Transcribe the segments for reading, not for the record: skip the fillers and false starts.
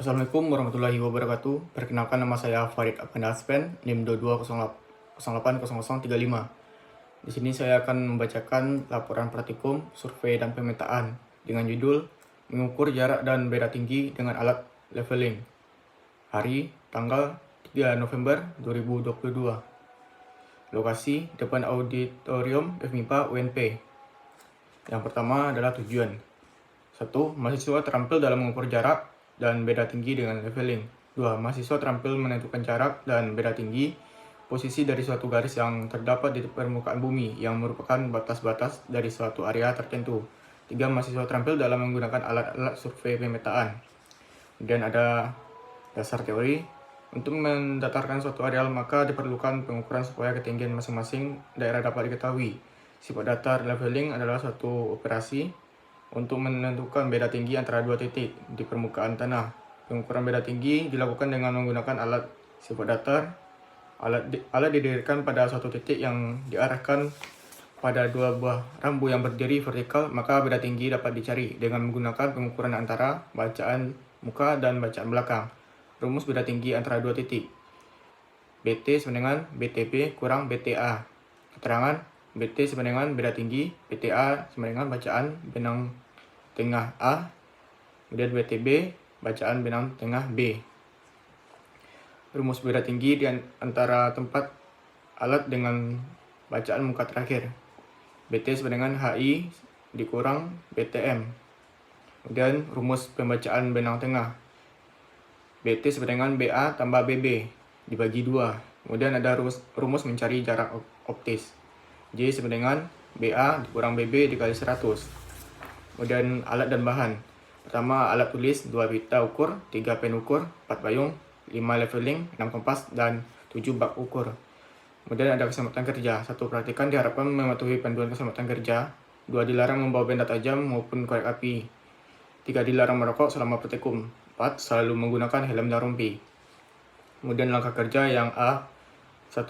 Assalamualaikum warahmatullahi wabarakatuh. Perkenalkan, nama saya Farid Apandaspen, NIM 22080035. Di sini saya akan membacakan laporan praktikum, survei dan pemetaan dengan judul Mengukur jarak dan beda tinggi dengan alat leveling. Hari, tanggal 3 November 2022. Lokasi, depan auditorium FMIPA UNP. Yang pertama adalah tujuan. 1. Mahasiswa terampil dalam mengukur jarak dan beda tinggi dengan leveling. 2. Mahasiswa terampil menentukan jarak dan beda tinggi posisi dari suatu garis yang terdapat di permukaan bumi yang merupakan batas-batas dari suatu area tertentu. 3. Mahasiswa terampil dalam menggunakan alat-alat survei pemetaan. Kemudian ada dasar teori. Untuk mendatarkan suatu areal, maka diperlukan pengukuran supaya ketinggian masing-masing daerah dapat diketahui. Sifat datar leveling adalah suatu operasi untuk menentukan beda tinggi antara dua titik di permukaan tanah. Pengukuran beda tinggi dilakukan dengan menggunakan alat sifat datar. Alat didirikan pada suatu titik yang diarahkan pada dua buah rambu yang berdiri vertikal, maka beda tinggi dapat dicari dengan menggunakan pengukuran antara bacaan muka dan bacaan belakang. Rumus beda tinggi antara dua titik. BT sama dengan BTP kurang BTA. Keterangan, BT sama dengan beda tinggi, BTA sama dengan bacaan benang tengah A, kemudian BTB bacaan benang tengah B. Rumus beda tinggi di antara tempat alat dengan bacaan muka terakhir. BT sama dengan HI dikurang BTM. Kemudian rumus pembacaan benang tengah. BT sama dengan BA tambah BB dibagi 2. Kemudian ada rumus mencari jarak optis. J sama dengan BA dikurang BB dikali 100. Kemudian alat dan bahan. Pertama, alat tulis 2 pita ukur, 3 pen ukur, 4 payung, 5 leveling, 6 kompas, dan 7 bak ukur. Kemudian ada keselamatan kerja. 1. Praktikan diharapkan mematuhi panduan keselamatan kerja. 2. Dilarang membawa benda tajam maupun korek api. 3. Dilarang merokok selama praktikum. 4. Selalu menggunakan helm dan rompi. Kemudian langkah kerja yang A. 1.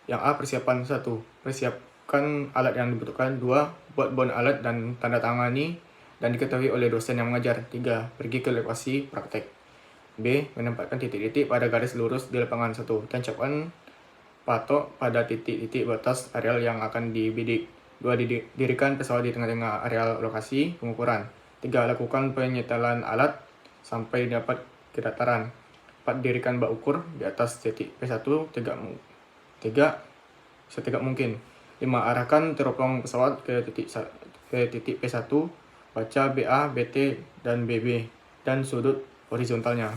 Yang A, persiapan 1. Persiapkan alat yang dibutuhkan. 2. Buat bon alat dan tanda tangani dan diketahui oleh dosen yang mengajar. 3. Pergi ke lokasi praktek. B. Menempatkan titik-titik pada garis lurus di lapangan. 1. Tancapkan patok pada titik-titik batas areal yang akan dibidik. 2. Dirikan pesawat di tengah-tengah areal lokasi pengukuran. 3. Lakukan penyetelan alat sampai dapat ke dataran. 4. Dirikan bak ukur di atas titik P1 setegak mungkin. 5. Arahkan teropong pesawat ke titik P1, baca BA, BT, dan BB, dan sudut horizontalnya.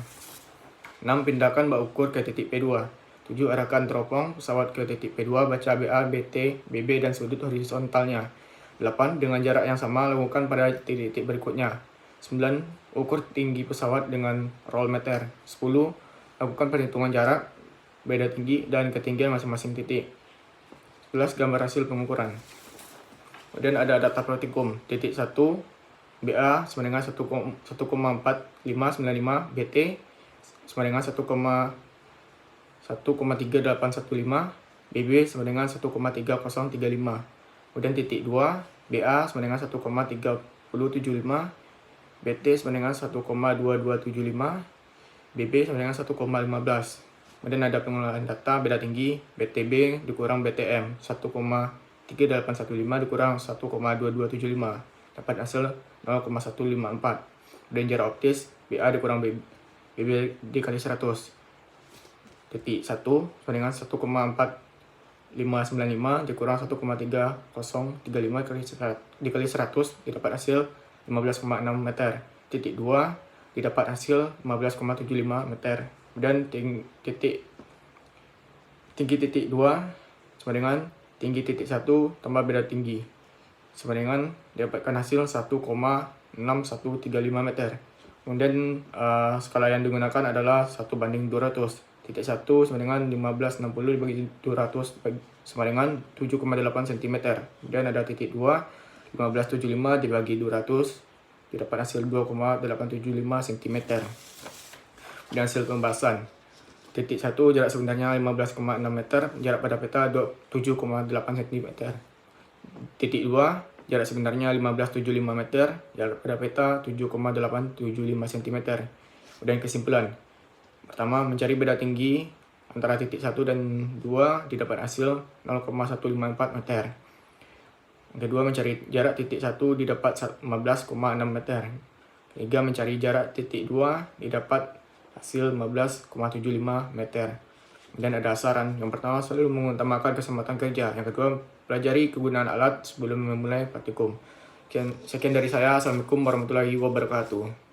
6. Pindahkan bak ukur ke titik P2. 7. Arahkan teropong pesawat ke titik P2, baca BA, BT, BB, dan sudut horizontalnya. 8. Dengan jarak yang sama, lakukan pada titik-titik berikutnya. 9. Ukur tinggi pesawat dengan roll meter. 10. Lakukan perhitungan jarak, beda tinggi, dan ketinggian masing-masing titik. 11. Gambar hasil pengukuran. Kemudian ada data praktikum. Titik 1, BA sama dengan 1,4595, BT sama dengan 1,3815, BB sama dengan 1,3035. Kemudian titik 2, BA sama dengan 1,3075, BT sama dengan 1,2275, BB sama dengan 1,15. Kemudian ada pengolahan data beda tinggi, BTB dikurang BTM, 1,3815 dikurang 1,2275. Dapat hasil 0,154. Kemudian jarak optis, BA dikurang BB dikali 100. Titik 1 sama dengan 1,4595 dikurang 1,3035 dikali 100 didapat hasil 15,6 meter. Titik 2 didapat hasil 15,75 meter. Kemudian tinggi titik 2 sama dengan tinggi titik 1 tambah beda tinggi sama dengan didapatkan hasil 1,6135 meter. Kemudian skala yang digunakan adalah 1:200. Titik 1 sama dengan 1560 dibagi 200 sama dengan 7,8 cm. Kemudian ada titik 2, 1575 dibagi 200 didapat hasil 2,875 cm. Dan hasil pembahasan. Titik 1 jarak sebenarnya 15,6 meter, jarak pada peta 7,8 cm. Titik 2 jarak sebenarnya 1575 meter, jarak pada peta 7,875 cm. Kemudian kesimpulan. Pertama, mencari beda tinggi antara titik 1 dan 2 didapat hasil 0,154 meter. Yang kedua, mencari jarak titik 1 didapat 15,6 meter. Ketiga, mencari jarak titik 2 didapat hasil 15,75 meter. Dan ada saran. Yang pertama, selalu mengutamakan keselamatan kerja. Yang kedua, pelajari kegunaan alat sebelum memulai praktikum. Sekian dari saya. Assalamualaikum warahmatullahi wabarakatuh.